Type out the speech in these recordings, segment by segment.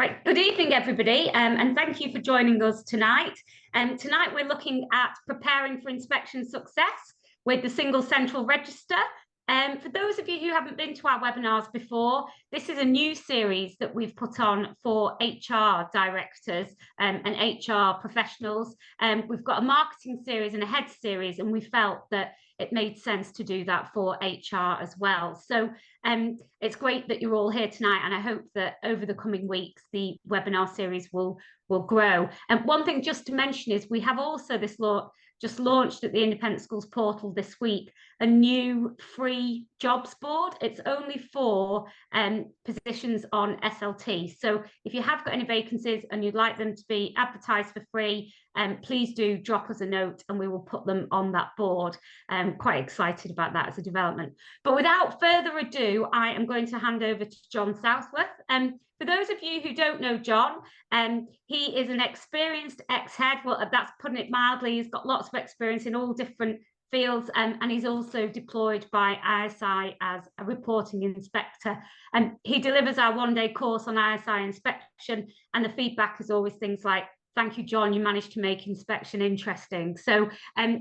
Right, good evening, everybody, and thank you for joining us tonight. Tonight we're looking at preparing for inspection success with the single central register. For those of you who haven't been to our webinars before, this is a new series that we've put on for HR directors and HR professionals. We've got a marketing series and a head series, and we felt that it made sense to do that for HR as well. So it's great that you're all here tonight, and I hope that over the coming weeks the webinar series will grow. And one thing just to mention is we have also just launched at the Independent Schools portal this week a new free jobs board. It's only for positions on SLT. So if you have got any vacancies and you'd like them to be advertised for free, please do drop us a note and we will put them on that board. I'm quite excited about that as a development. But without further ado, I am going to hand over to John Southworth. For those of you who don't know John, he is an experienced ex-head. Well, that's putting it mildly. He's got lots of experience in all different fields, and he's also deployed by ISI as a reporting inspector. And he delivers our one-day course on ISI inspection, and the feedback is always things like, "Thank you, John, you managed to make inspection interesting." So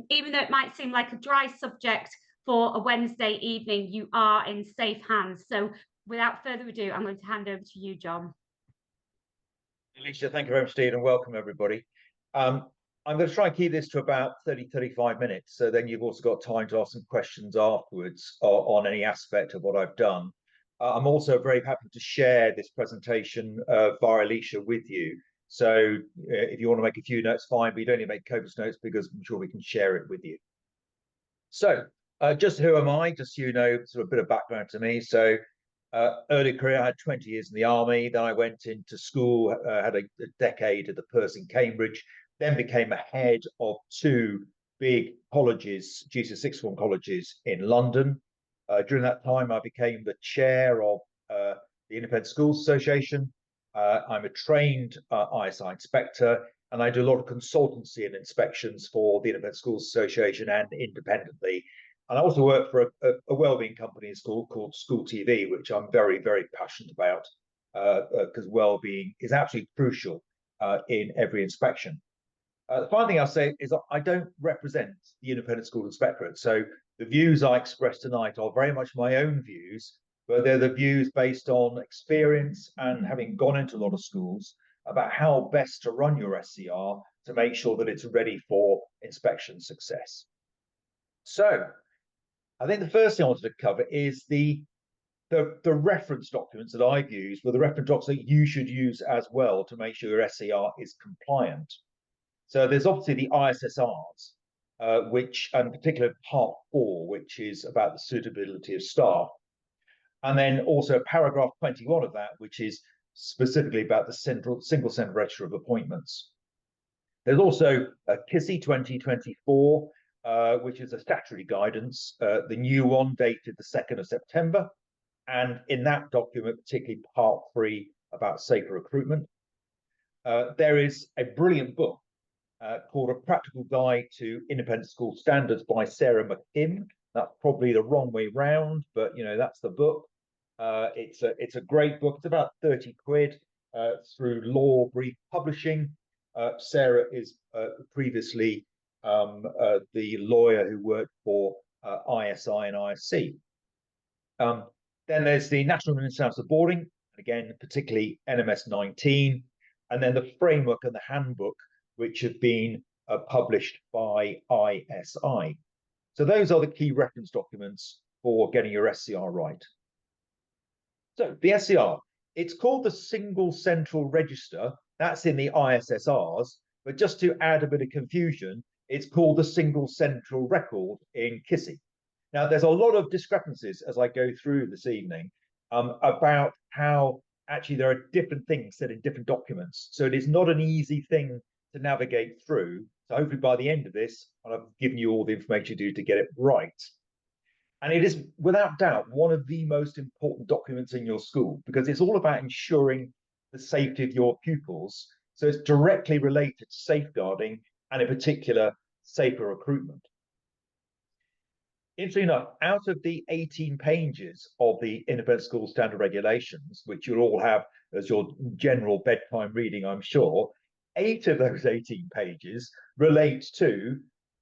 even though it might seem like a dry subject for a Wednesday evening, you are in safe hands. So without further ado, I'm going to hand over to you, John. Alicia, thank you very much, Steve, and welcome everybody. I'm going to try and keep this to about 35 minutes, so then you've also got time to ask some questions afterwards on any aspect of what I've done. I'm also very happy to share this presentation via Alicia with you. So if you want to make a few notes, fine, but you don't need to make copious notes because I'm sure we can share it with you. So just who am I? Just so you know, sort of a bit of background to me. So early career, I had 20 years in the army. Then I went into school, had a decade at the Percy in Cambridge, then became a head of two big colleges, GCSE sixth form colleges in London. During that time, I became the chair of the Independent Schools Association. I'm a trained ISI inspector, and I do a lot of consultancy and inspections for the Independent Schools Association and independently. And I also work for a wellbeing company called School TV, which I'm very, very passionate about because wellbeing is absolutely crucial in every inspection. The final thing I'll say is I don't represent the Independent School Inspectorate. So the views I express tonight are very much my own views, but they're the views based on experience and having gone into a lot of schools about how best to run your SCR to make sure that it's ready for inspection success. So I think the first thing I wanted to cover is the reference documents that I've used were the reference docs that you should use as well to make sure your SCR is compliant. So there's obviously the ISSRs, which, and particularly part 4, which is about the suitability of staff. And then also paragraph 21 of that, which is specifically about the single central register of appointments. There's also a KISI 2024, which is a statutory guidance, the new one dated the 2nd of September. And in that document, particularly part 3 about safer recruitment, there is a brilliant book called A Practical Guide to Independent School Standards by Sarah McKim. That's probably the wrong way round, but you know, that's the book. It's a great book. It's about 30 quid through Law Brief Publishing. Sarah is previously the lawyer who worked for ISI and ISC. Then there's the National Ministry for Boarding, again, particularly NMS 19, and then the framework and the handbook, which have been published by ISI. So those are the key reference documents for getting your SCR right. So the SCR, it's called the Single Central Register. That's in the ISSRs, but just to add a bit of confusion, it's called the Single Central Record in KISI. Now, there's a lot of discrepancies as I go through this evening about how actually there are different things said in different documents. So it is not an easy thing to navigate through. So hopefully by the end of this, I've given you all the information you do to get it right. And it is without doubt one of the most important documents in your school because it's all about ensuring the safety of your pupils. So it's directly related to safeguarding and in particular, safer recruitment. Interestingly enough, out of the 18 pages of the Independent School Standard Regulations, which you'll all have as your general bedtime reading, I'm sure, 8 of those 18 pages relate to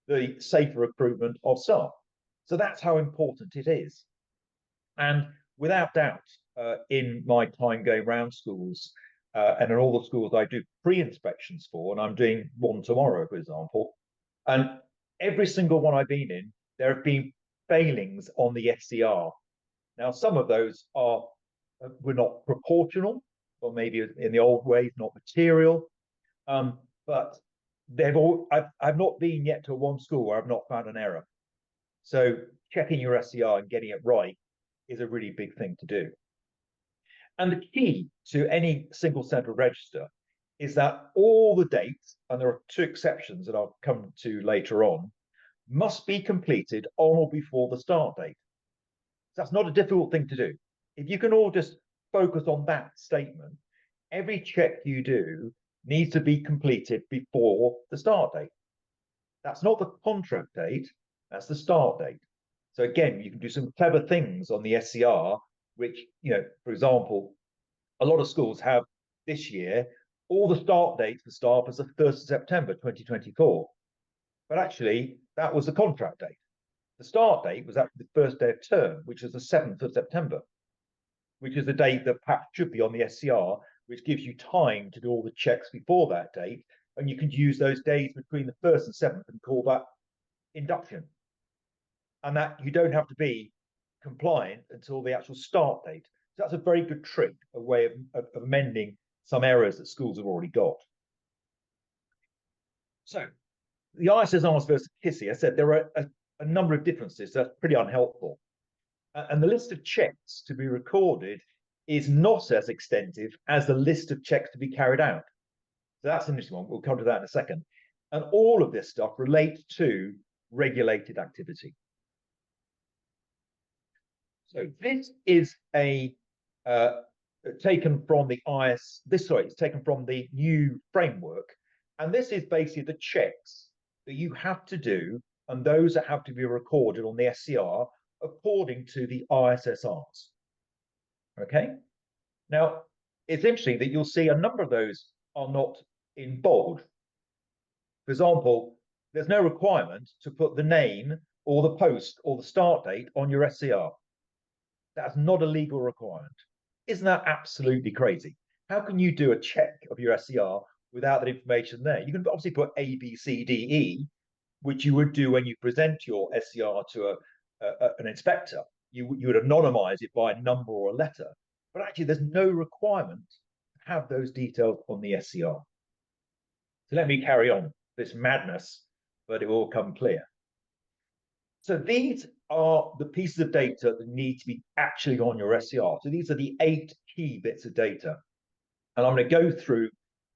the safer recruitment of staff. So that's how important it is. And without doubt, in my time going around schools, and in all the schools I do pre-inspections for, and I'm doing one tomorrow, for example, and every single one I've been in, there have been failings on the SCR. Now, some of those were not proportional, or maybe in the old ways, not material. But I've not been yet to one school where I've not found an error. So checking your SCR and getting it right is a really big thing to do. And the key to any single central register is that all the dates, and there are 2 exceptions that I'll come to later on, must be completed on or before the start date. So that's not a difficult thing to do. If you can all just focus on that statement, every check you do needs to be completed before the start date. That's not the contract date, that's the start date. So again, you can do some clever things on the SCR, which, for example, a lot of schools have this year, all the start dates for staff as the 1st of September 2024. But actually, that was the contract date. The start date was actually the first day of term, which is the 7th of September, which is the date that perhaps should be on the SCR, which gives you time to do all the checks before that date. And you can use those days between the 1st and 7th and call that induction. And that you don't have to be compliant until the actual start date. So that's a very good trick, a way of amending some errors that schools have already got. So the ISSRs versus KISI, I said there are a number of differences. That's pretty unhelpful. And the list of checks to be recorded is not as extensive as the list of checks to be carried out. So that's an interesting one. We'll come to that in a second. And all of this stuff relates to regulated activity. So this is taken from the it's taken from the new framework. And this is basically the checks that you have to do and those that have to be recorded on the SCR according to the ISSRs. Okay. Now, it's interesting that you'll see a number of those are not in bold. For example, there's no requirement to put the name or the post or the start date on your SCR. That's not a legal requirement. Isn't that absolutely crazy? How can you do a check of your SCR without that information there? You can obviously put A, B, C, D, E, which you would do when you present your SCR to an inspector. You would anonymize it by a number or a letter. But actually, there's no requirement to have those details on the SCR. So let me carry on this madness, but it will come clear. So these are the pieces of data that need to be actually on your SCR. So these are the 8 key bits of data. And I'm going to go through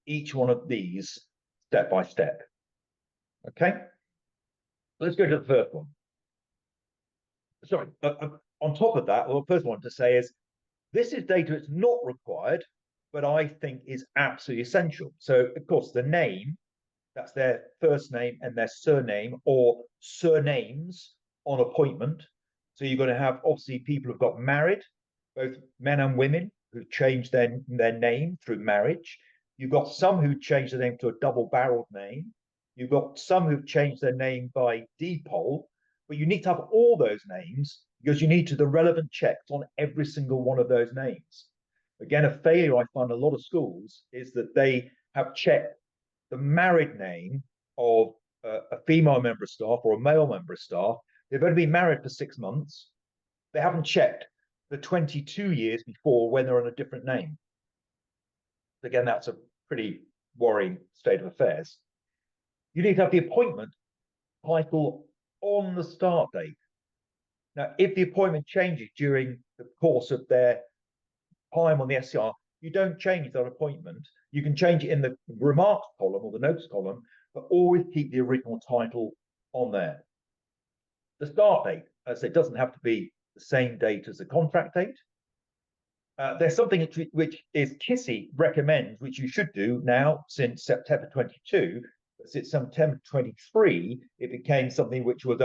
each one of these step by step. Okay? Let's go to the first one. Sorry, on top of that, well, the first one to say is, this is data that's not required, but I think is absolutely essential. So, of course, the name, that's their first name and their surname or surnames on appointment. So you're going to have, obviously, people who've got married, both men and women who've changed their name through marriage. You've got some who changed their name to a double-barreled name. You've got some who've changed their name by deed-poll. But you need to have all those names because you need to do the relevant checks on every single one of those names. Again, a failure I find a lot of schools is that they have checked the married name of a female member of staff or a male member of staff. They've only been married for 6 months. They haven't checked the 22 years before when they're on a different name. Again, that's a pretty worrying state of affairs. You need to have the appointment title on the start date. Now, if the appointment changes during the course of their time on the SCR, you don't change that appointment. You can change it in the remarks column or the notes column, but always keep the original title on there. The start date, as I say, doesn't have to be the same date as the contract date. There's something which is KISI recommends, which you should do now since September 22. Since September 23, it became something which was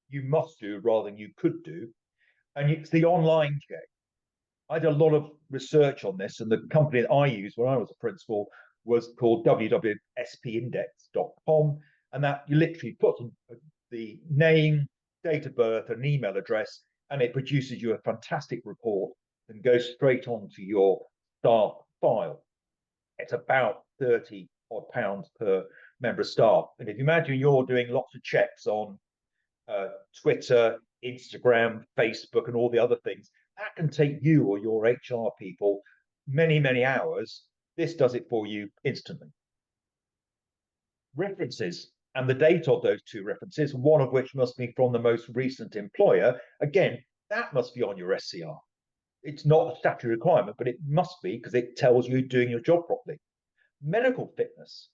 you must do rather than you could do. And it's the online check. I did a lot of research on this, and the company that I used when I was a principal was called www.spindex.com, and that you literally put in the name, date of birth, and email address, and it produces you a fantastic report and goes straight onto your staff file. It's about 30 odd pounds per member of staff. And if you imagine you're doing lots of checks on Twitter, Instagram, Facebook, and all the other things, that can take you or your HR people many, many hours. This does it for you instantly. References and the date of those two references, one of which must be from the most recent employer. Again, that must be on your SCR. It's not a statutory requirement, but it must be because it tells you doing your job properly. Medical fitness.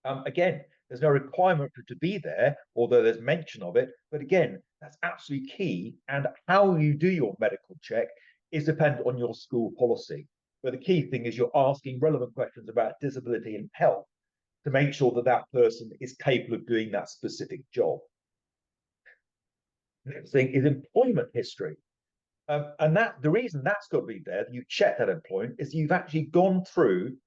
Again, there's no requirement for it to be there, although there's mention of it. But again, that's absolutely key. And how you do your medical check is dependent on your school policy. But the key thing is you're asking relevant questions about disability and health to make sure that that person is capable of doing that specific job. Next thing is employment history. And that the reason that's got to be there, that you check that employment, is you've actually gone through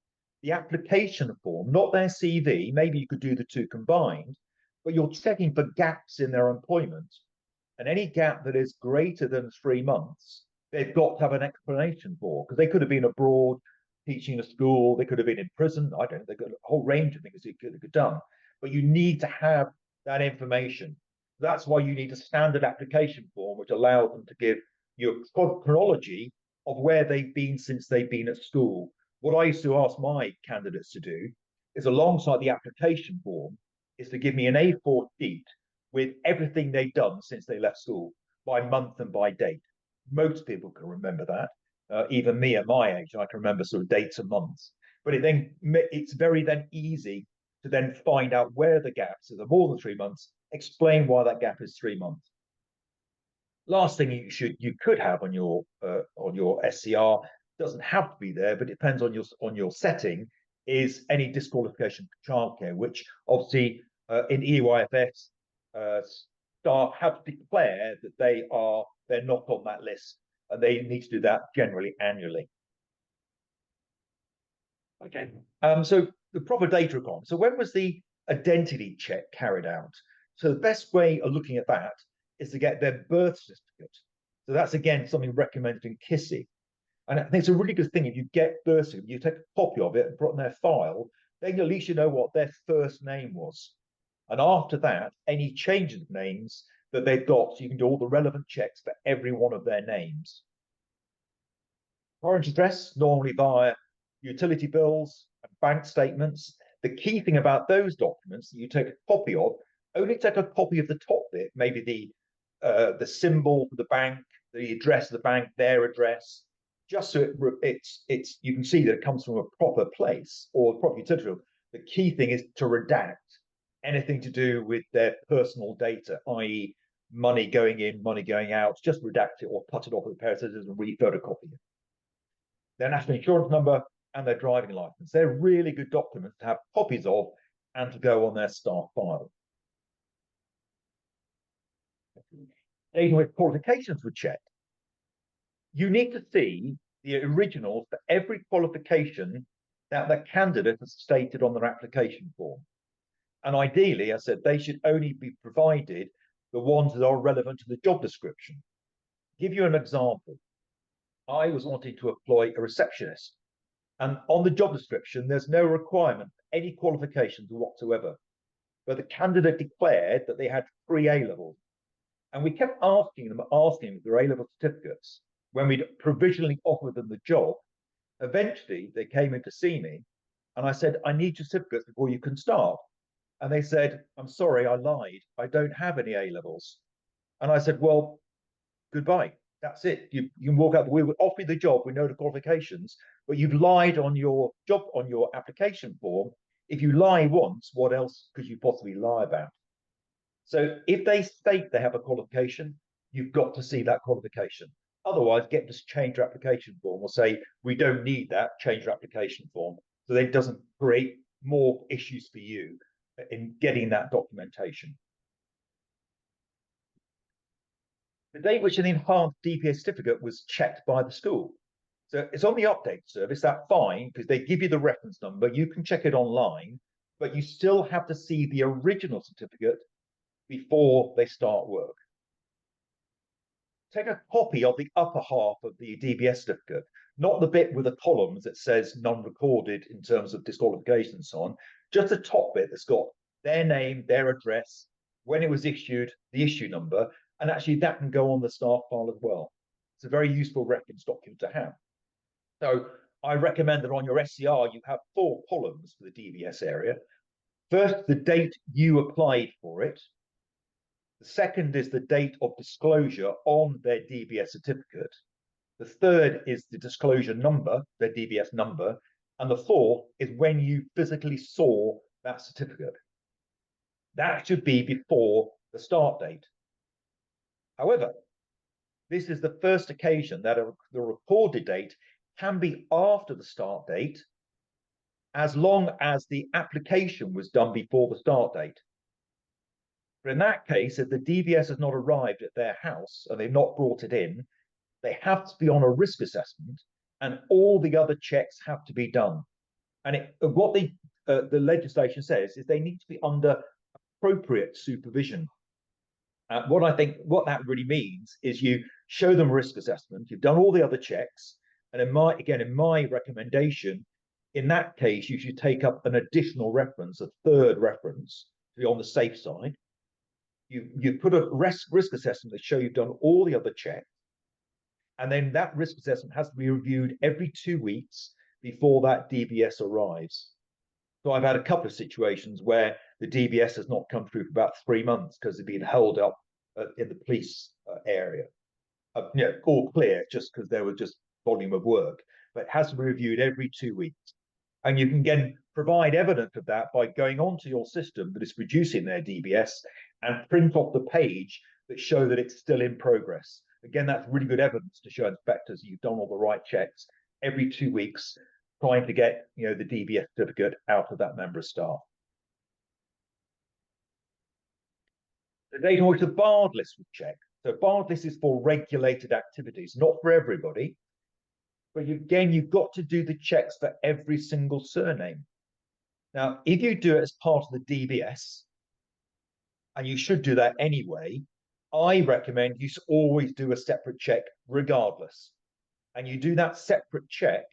the application form, not their CV. Maybe you could do the two combined, but you're checking for gaps in their employment. And any gap that is greater than 3 months, they've got to have an explanation for, because they could have been abroad teaching in a school, they could have been in prison. I don't know, they've got a whole range of things they could have done. But you need to have that information. That's why you need a standard application form, which allows them to give you a chronology of where they've been since they've been at school. What I used to ask my candidates to do is, alongside the application form, is to give me an A4 sheet with everything they've done since they left school by month and by date. Most people can remember that. Even me at my age, I can remember sort of dates and months. But it's very then easy to then find out where the gaps are more than 3 months, explain why that gap is 3 months. Last thing you could have on your SCR, doesn't have to be there, but it depends on your setting, is any disqualification for childcare, which obviously in EYFS staff have to declare that they're not on that list, and they need to do that generally annually. Okay, so the proper data requirement. So when was the identity check carried out? So the best way of looking at that is to get their birth certificate. So that's again something recommended in KISSI. And I think it's a really good thing if you get birth certificate, you take a copy of it and put it in their file, then at least you know what their first name was. And after that, any changes of names that they've got, so you can do all the relevant checks for every one of their names. Current address, normally via utility bills and bank statements. The key thing about those documents that you take a copy of, only take a copy of the top bit, maybe the symbol for the bank, the address of the bank, their address, just so it's you can see that it comes from a proper place or a proper utility bill. The key thing is to redact anything to do with their personal data, i.e. money going in, money going out. Just redact it or cut it off with a pair of scissors and re-photocopy it. Their national insurance number and their driving license. They're really good documents to have copies of and to go on their staff file. Even with qualifications were checked. You need to see the originals for every qualification that the candidate has stated on their application form. And ideally, I said, they should only be provided the ones that are relevant to the job description. Give you an example. I was wanting to employ a receptionist, and on the job description, there's no requirement for any qualifications whatsoever. But the candidate declared that they had 3 A-levels. And we kept asking them their A-level certificates when we'd provisionally offered them the job. Eventually, they came in to see me, and I said, I need your certificates before you can start. And they said, I'm sorry, I lied. I don't have any A-levels. And I said, well, goodbye. That's it. You can walk out. We would offer you the job. We know the qualifications, but you've lied on your job, on your application form. If you lie once, what else could you possibly lie about? So if they state they have a qualification, you've got to see that qualification. Otherwise, get them to change your application form or say, we don't need that, change your application form. So that it doesn't create more issues for you in getting that documentation. the date which an enhanced DBS certificate was checked by the school. So it's on the update service, that's fine, because they give you the reference number, you can check it online, but you still have to see the original certificate before they start work. Take a copy of the upper half of the DBS certificate, not the bit with the columns that says non-recorded in terms of disqualification and so on, just the top bit that's got their name, their address, when it was issued, the issue number, and actually that can go on the staff file as well. It's a very useful reference document to have. So I recommend that on your SCR, you have 4 columns for the DBS area. First, the date you applied for it. The second is the date of disclosure on their DBS certificate. The third is the disclosure number, their DBS number. And the fourth is when you physically saw that certificate. That should be before the start date. However, this is the first occasion that the recorded date can be after the start date, as long as the application was done before the start date. But in that case, if the DBS has not arrived at their house and they've not brought it in, they have to be on a risk assessment and all the other checks have to be done. And what the legislation says is they need to be under appropriate supervision. What that really means is you show them risk assessment, you've done all the other checks, and in my recommendation, in that case, you should take up an additional reference, a third reference, to be on the safe side. You put a risk assessment that show you've done all the other checks, and then that risk assessment has to be reviewed every 2 weeks before that DBS arrives. So I've had a couple of situations where the DBS has not come through for about 3 months because it's been held up in the police area. All clear just because there was just volume of work, but it has to be reviewed every 2 weeks. And you can again provide evidence of that by going onto your system that is producing their DBS and print off the page that show that it's still in progress. Again, that's really good evidence to show inspectors you've done all the right checks every 2 weeks, trying to get the DBS certificate out of that member of staff. The date on which the barred list was checked. So barred list is for regulated activities, not for everybody. But again, you've got to do the checks for every single surname. Now, if you do it as part of the DBS, and you should do that anyway, I recommend you always do a separate check regardless. And you do that separate check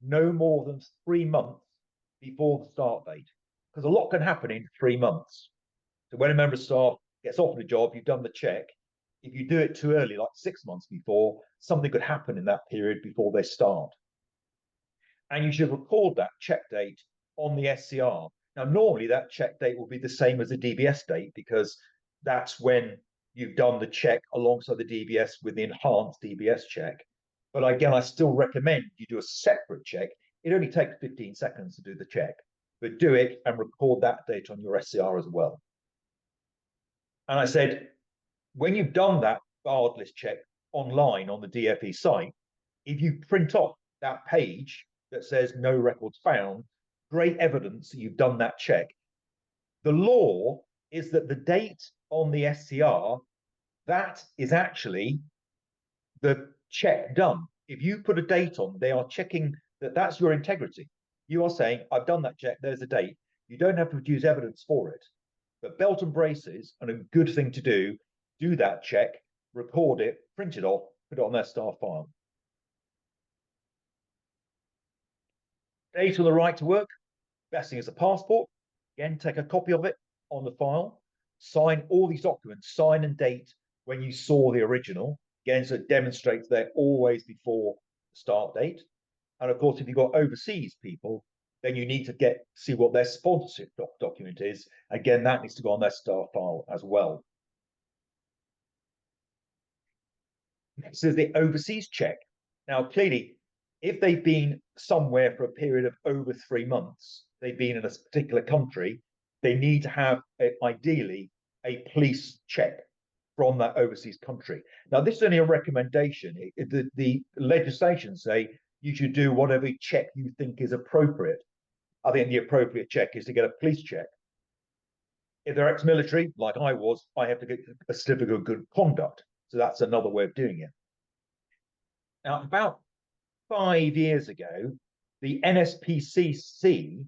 no more than 3 months before the start date, because a lot can happen in 3 months. So when a member of staff gets offered a job, you've done the check. If you do it too early, like 6 months before, something could happen in that period before they start. And you should record that check date on the SCR. Now, normally that check date will be the same as the DBS date because that's when you've done the check alongside the DBS with the enhanced DBS check. But again, I still recommend you do a separate check. It only takes 15 seconds to do the check, but do it and record that date on your SCR as well. And I said, when you've done that barred list check online on the DFE site, if you print off that page that says no records found, great evidence that you've done that check. The law is that the date on the SCR, that is actually the check done. If you put a date on, they are checking that that's your integrity. You are saying, I've done that check, there's a date. You don't have to produce evidence for it. But belt and braces, and a good thing to do that check, record it, print it off, put it on their staff file. Date on the right to work, best thing is a passport. Again, take a copy of it on the file, sign all these documents, sign and date when you saw the original. Again, so it demonstrates they're always before the start date. And of course, if you've got overseas people, then you need to see what their sponsorship document is. Again, that needs to go on their staff file as well. Next is the overseas check. Now, clearly, if they've been somewhere for a period of over 3 months, they've been in a particular country, they need to have, ideally, a police check from that overseas country. Now, this is only a recommendation. The legislation say you should do whatever check you think is appropriate. I think the appropriate check is to get a police check. If they're ex-military, like I was, I have to get a certificate of good conduct. So that's another way of doing it. Now, about 5 years ago, the NSPCC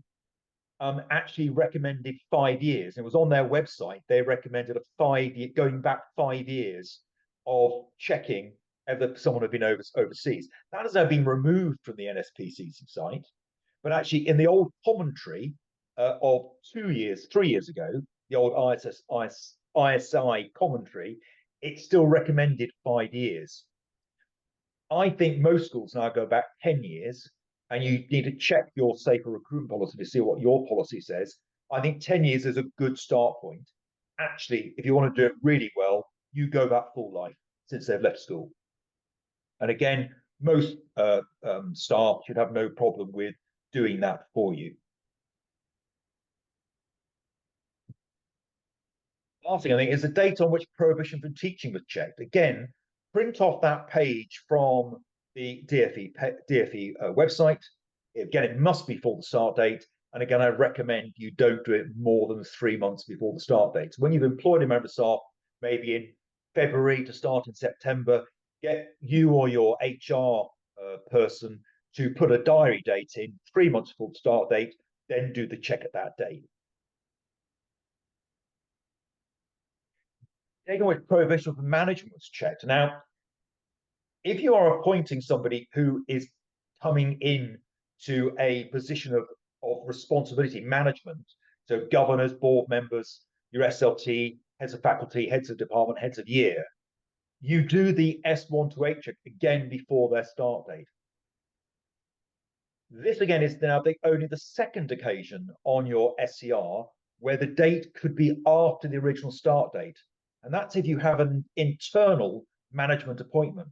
actually recommended 5 years. It was on their website. They recommended a 5 year, going back 5 years of checking whether someone had been overseas. That has now been removed from the NSPCC site, but actually in the old commentary of 2 years, 3 years ago, the old ISI commentary, it still recommended 5 years. I think most schools now go back 10 years, and you need to check your safer recruitment policy to see what your policy says. I think 10 years is a good start point. Actually, if you want to do it really well, you go back full life since they've left school. And again, most staff should have no problem with doing that for you. Last thing I think is the date on which prohibition from teaching was checked. Again, print off that page from the DfE website. Again, it must be for the start date. And again, I recommend you don't do it more than 3 months before the start date. So when you've employed a member of staff, maybe in February to start in September, get you or your HR person to put a diary date in 3 months before the start date, then do the check at that date. Taking away prohibition from management was checked. Now, if you are appointing somebody who is coming in to a position of responsibility management, so governors, board members, your SLT, heads of faculty, heads of department, heads of year, you do the S1 to 8 check again before their start date. This again is now only the second occasion on your SCR where the date could be after the original start date. And that's if you have an internal management appointment.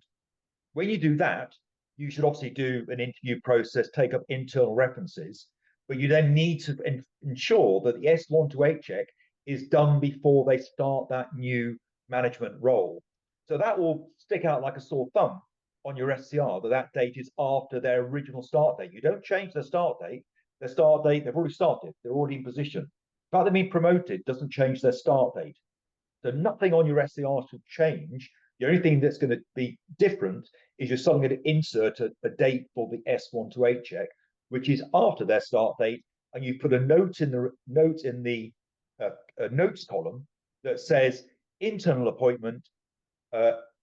When you do that, you should obviously do an interview process, take up internal references, but you then need to ensure that the S1 to 8 check is done before they start that new management role. So that will stick out like a sore thumb on your SCR, that date is after their original start date. You don't change their start date. Their start date, they've already started. They're already in position. The fact they've been promoted doesn't change their start date. So nothing on your SCR should change. The only thing that's going to be different is you're suddenly going to insert a date for the S1 to 8 check, which is after their start date, and you put a note in the notes column that says internal appointment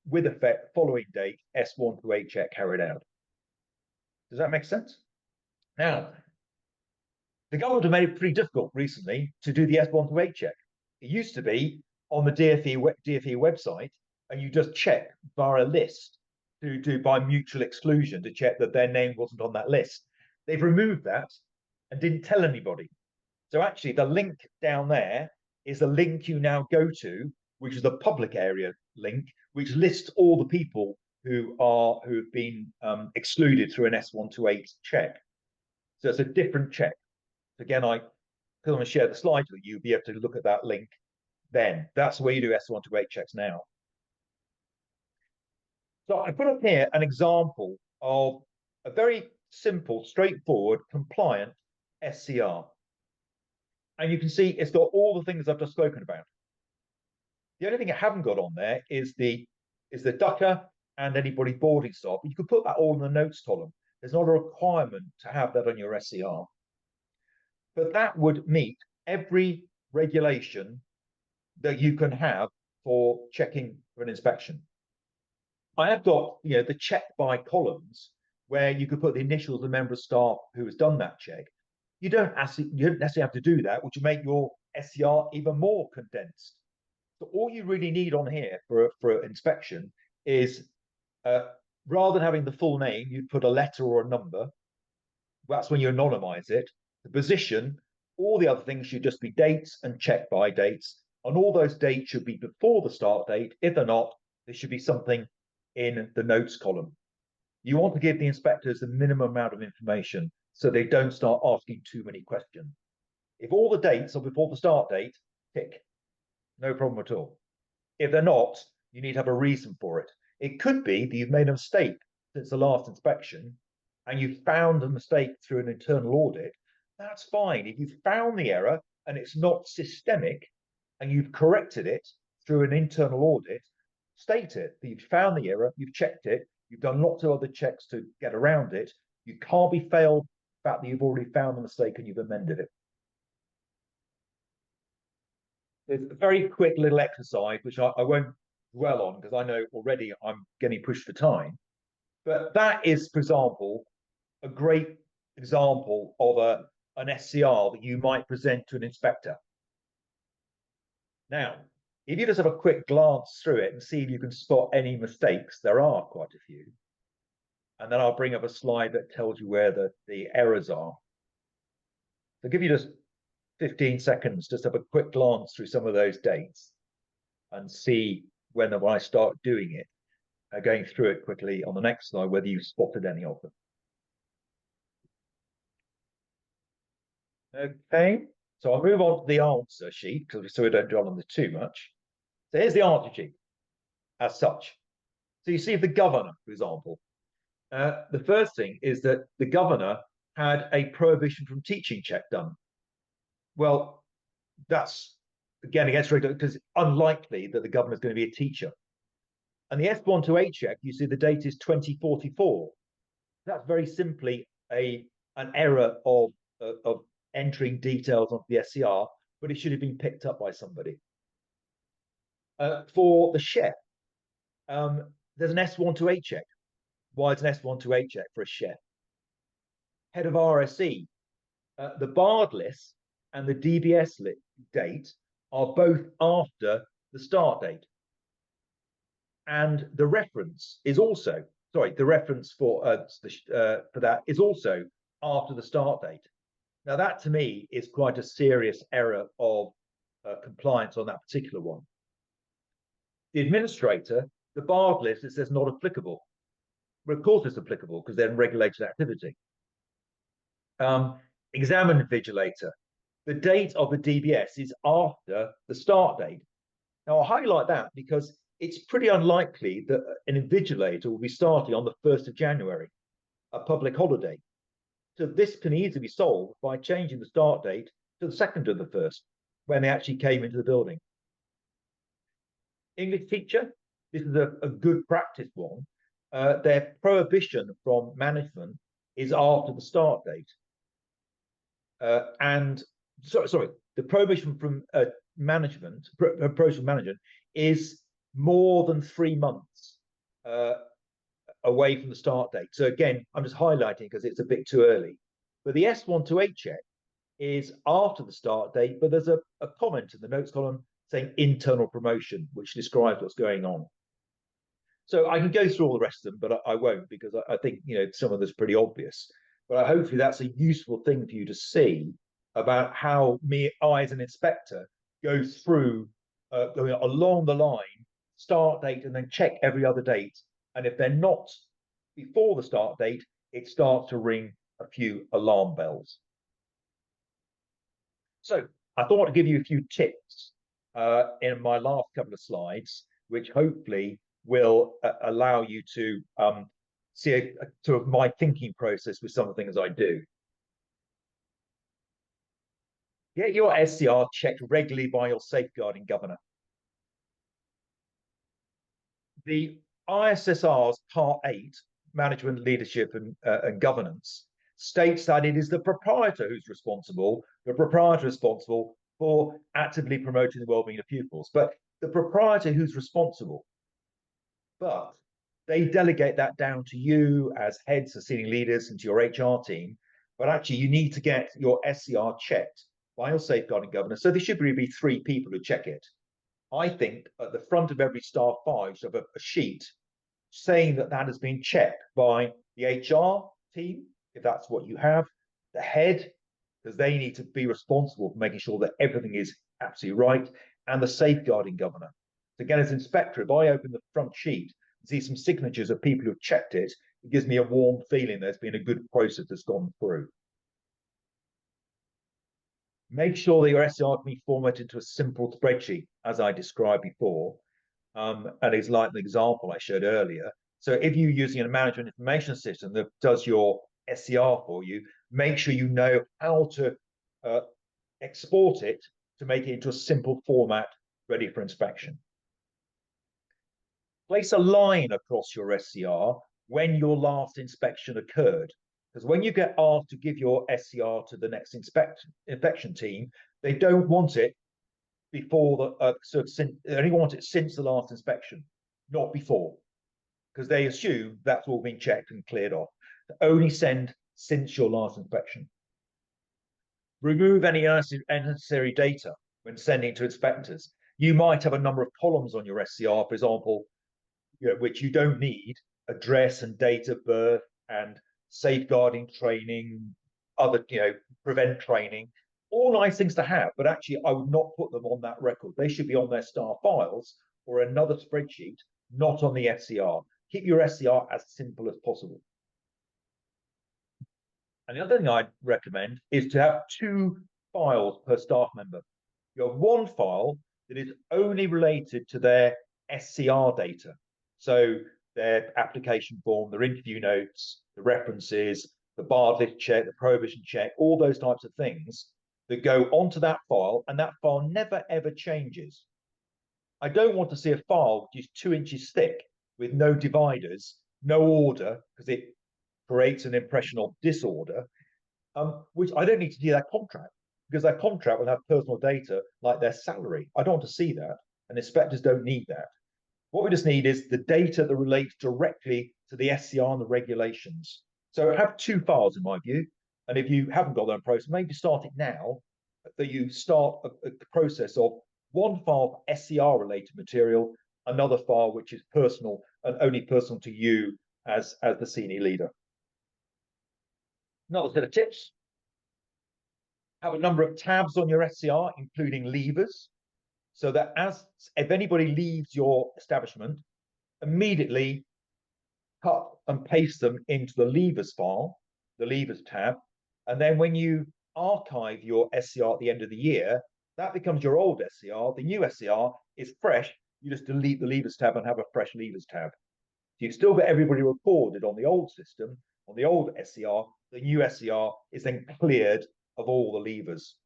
with effect following date S1 to 8 check carried out. Does that make sense? Now, the government have made it pretty difficult recently to do the S1 to 8 check. It used to be on the DfE website, and you just check via a list to do by mutual exclusion to check that their name wasn't on that list. They've removed that and didn't tell anybody. So actually the link down there is the link you now go to, which is the public area link, which lists all the people who've been excluded through an S1 to 8 check. So it's a different check. Again, because I'm going to share the slides with you, you'll be able to look at that link then. That's where you do S1 to 8 checks now. So I put up here an example of a very simple, straightforward, compliant SCR. And you can see it's got all the things I've just spoken about. The only thing I haven't got on there is the ducker and anybody boarding staff. But you could put that all in the notes column. There's not a requirement to have that on your SCR. But that would meet every regulation that you can have for checking for an inspection. I have got the check by columns where you could put the initials of the member of staff who has done that check. You don't necessarily have to do that, which will make your SCR even more condensed. So all you really need on here for inspection is rather than having the full name, you'd put a letter or a number. That's when you anonymize it. The position, all the other things should just be dates and check by dates. And all those dates should be before the start date. If they're not, there should be something in the notes column. You want to give the inspectors the minimum amount of information so they don't start asking too many questions. If all the dates are before the start date, tick, no problem at all. If they're not, you need to have a reason for it. It could be that you've made a mistake since the last inspection and you found a mistake through an internal audit. That's fine. If you've found the error and it's not systemic and you've corrected it through an internal audit, state it. You've found the error, you've checked it, you've done lots of other checks to get around it. You can't be failed the fact that you've already found the mistake and you've amended it. There's a very quick little exercise, which I won't dwell on because I know already I'm getting pushed for time. But that is, for example, a great example of an SCR that you might present to an inspector. Now, if you just have a quick glance through it and see if you can spot any mistakes, there are quite a few. And then I'll bring up a slide that tells you where the errors are. I'll give you just 15 seconds, just have a quick glance through some of those dates and see when I start doing it, going through it quickly on the next slide, whether you spotted any of them. Okay, so I'll move on to the answer sheet so we don't dwell on this too much. So here's the answer sheet as such. So you see the governor, for example. The first thing is that the governor had a prohibition from teaching check done. Well, that's again against regular because it's unlikely that the governor is going to be a teacher. And the S128 check, you see the date is 2044. That's very simply an error of entering details onto the SCR, but it should have been picked up by somebody. For the chef, there's an S128 check. Why is an S128 check for a chef? Head of RSE, the barred list and the DBS date are both after the start date. And the reference is also, sorry, the reference for that is also after the start date. Now that to me is quite a serious error of compliance on that particular one. The administrator, the barred list, it says not applicable. Well, of course it's applicable because they're in regulated activity. Exam invigilator, the date of the DBS is after the start date. Now I'll highlight that because it's pretty unlikely that an invigilator will be starting on the 1st of January, a public holiday. So this can easily be solved by changing the start date to the 2nd of the 1st, when they actually came into the building. English teacher, this is a good practice one. Their prohibition from management is after the start date. The prohibition from management is more than 3 months away from the start date. So again, I'm just highlighting because it's a bit too early. But the S128 check is after the start date, but there's a comment in the notes column saying internal promotion, which describes what's going on. So I can go through all the rest of them, but I won't because I think some of this is pretty obvious. But hopefully that's a useful thing for you to see about how I as an inspector go through going along the line, start date, and then check every other date. And if they're not before the start date, it starts to ring a few alarm bells. So I thought I'd give you a few tips in my last couple of slides, which hopefully will allow you to see sort of my thinking process with some of the things I do. Get your SCR checked regularly by your safeguarding governor. The ISSR's Part 8, Management, Leadership and Governance, states that it is the proprietor who's responsible, for actively promoting the well-being of pupils. But the proprietor who's responsible, but they delegate that down to you as heads or senior leaders and to your HR team. But actually, you need to get your SCR checked by your safeguarding governor. So there should really be 3 people who check it. I think at the front of every staff file, you should have a sheet saying that that has been checked by the HR team, if that's what you have, the head, because they need to be responsible for making sure that everything is absolutely right, and the safeguarding governor. So again, as inspector, if I open the front sheet and see some signatures of people who've checked it, it gives me a warm feeling there's been a good process that's gone through. Make sure that your SCR can be formatted into a simple spreadsheet, as I described before, and it's like the example I showed earlier. So if you're using a management information system that does your SCR for you, make sure you know how to export it to make it into a simple format ready for inspection. Place a line across your SCR when your last inspection occurred. Because when you get asked to give your SCR to the next inspection team, they don't want it before they only want it since the last inspection, not before, because they assume that's all been checked and cleared off. Only send since your last inspection. Remove any unnecessary data when sending to inspectors. You might have a number of columns on your SCR, for example, which you don't need: address and date of birth and safeguarding training, other, prevent training, all nice things to have, but actually I would not put them on that record. They should be on their star files or another spreadsheet, not on the SCR. Keep your SCR as simple as possible. And the other thing I'd recommend is to have 2 files per staff member. You have one file that is only related to their SCR data. So their application form, their interview notes, the references, the barred list check, the prohibition check, all those types of things that go onto that file, and that file never ever changes. I don't want to see a file which is 2 inches thick with no dividers, no order, because it creates an impression of disorder, which I don't need to see that contract, because that contract will have personal data like their salary. I don't want to see that, and inspectors don't need that. What we just need is the data that relates directly to the SCR and the regulations. So have 2 files in my view, and if you haven't got that in process, maybe start it now, that you start a process of 1 file for SCR related material, another file which is personal and only personal to you as the senior leader. Another set of tips: have a number of tabs on your SCR, including levers, so that if anybody leaves your establishment, immediately cut and paste them into the levers file, the levers tab, and then when you archive your SCR at the end of the year, that becomes your old SCR. The new SCR is fresh. You just delete the levers tab and have a fresh levers tab. So you've still got everybody recorded on the old system, on the old SCR. The new SCR is then cleared of all the levers.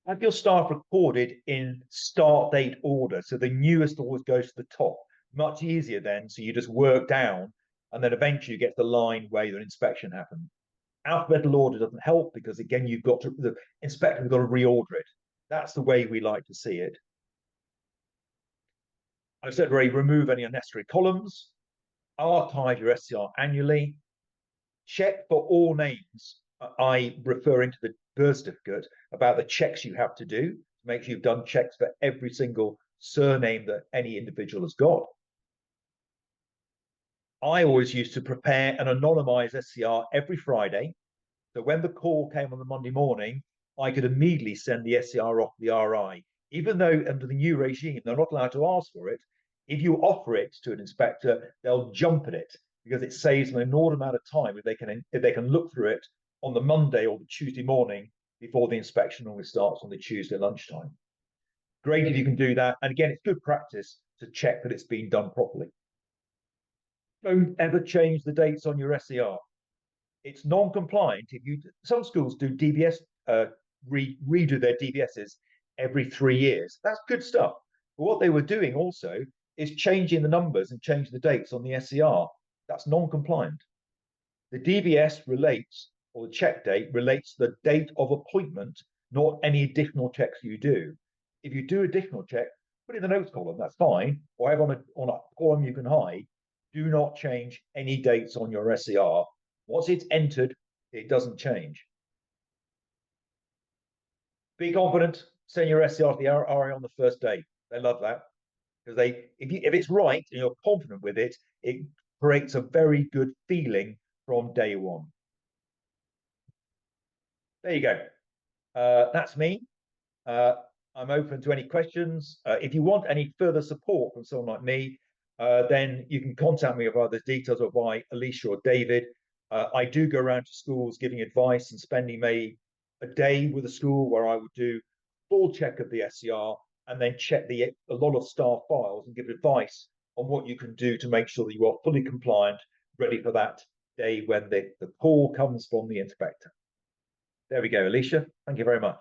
Have your staff recorded in start date order, so the newest always goes to the top. Much easier then, so you just work down, and then eventually you get to the line where your inspection happened. Alphabetical order doesn't help, because again, the inspector has got to reorder it. That's the way we like to see it. I said already, remove any unnecessary columns, archive your SCR annually, check for all names. I referring to the birth certificate about the checks you have to do, to make sure you've done checks for every single surname that any individual has got. I always used to prepare an anonymized SCR every Friday, so when the call came on the Monday morning, I could immediately send the SCR off to the RI. Even though under the new regime, they're not allowed to ask for it, if you offer it to an inspector, they'll jump at it, because it saves them an inordinate amount of time if they can look through it on the Monday or the Tuesday morning before the inspection normally starts on the Tuesday lunchtime. Great if you can do that. And again, it's good practice to check that it's been done properly. Don't ever change the dates on your SCR. It's non-compliant. Some schools do DBS, redo their DBSs every 3 years. That's good stuff. But what they were doing also is changing the numbers and changing the dates on the SCR. That's non-compliant. The DBS relates, or the check date relates to the date of appointment, not any additional checks you do. If you do additional check, put it in the notes column, that's fine, or have on a column you can hide. Do not change any dates on your SCR. Once it's entered, it doesn't change. Be confident, send your SCR to the RI on the first day. They love that, because if it's right and you're confident with it, it creates a very good feeling from day one. There you go. That's me. I'm open to any questions. If you want any further support from someone like me, then you can contact me via the details or by Alicia or David. I do go around to schools giving advice and spending maybe a day with a school where I would do full check of the SCR and then check a lot of staff files and give advice on what you can do to make sure that you are fully compliant, ready for that day when the call comes from the inspector. There we go, Alicia. Thank you very much.